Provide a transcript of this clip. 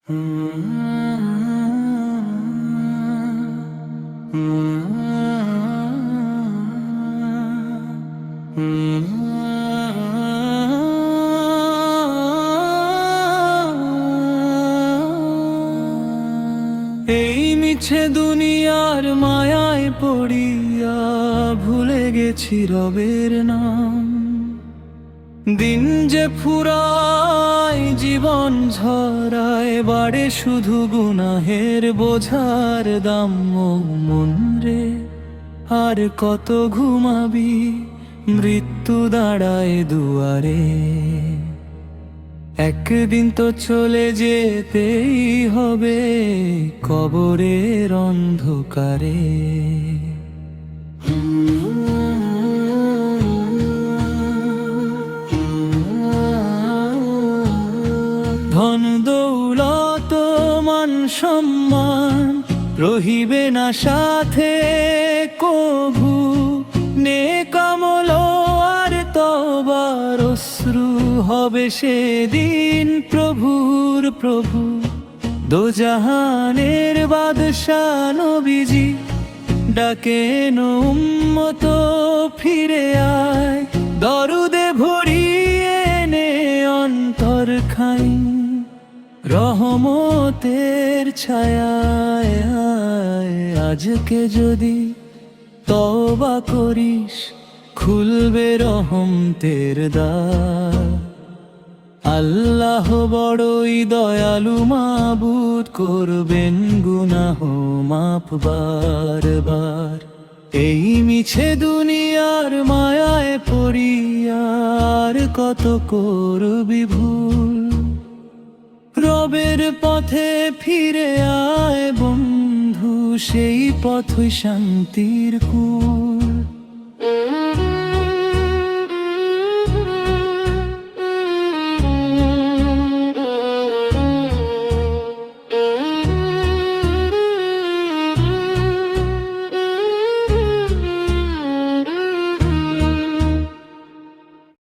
এই মিছে দুনিয়ার মায়ায় পড়িয়া ভুলে গেছি রবের নাম। দিন যে ফুরায় জীবন ঝরায়, বাড়ে শুধু গুনাহের বোঝার দাম। মন রে আর কত ঘুমাবি, মৃত্যু দাঁড়ায় দুয়ারে। একদিন তো চলে যেতেই হবে কবরের অন্ধকারে। ধন দৌলত মান সম্মান রহিবে না সাথে কভু। নেক আমল আর তওবার অশ্রু হবে সেদিন প্রভুর প্রভু। দোজাহানের বাদশা নবীজি ডাকেন উম্মত ফিরে আয়। দরুদে ভরিয়ে নে অন্তর খাই, রহমতের ছায়ায় আজকে যদি তওবা করিস, খুলবে রহমতের দ্বার। আল্লাহ বড়ই দয়ালু, মাবুদ করবেন গুনাহ মাফ বারবার। এই মিছে দুনিয়ার মায়ায় পড়িয়ার কত করবি ভুল। রবের পথে ফিরে আয় বন্ধু, সেই পথই শান্তির কুল।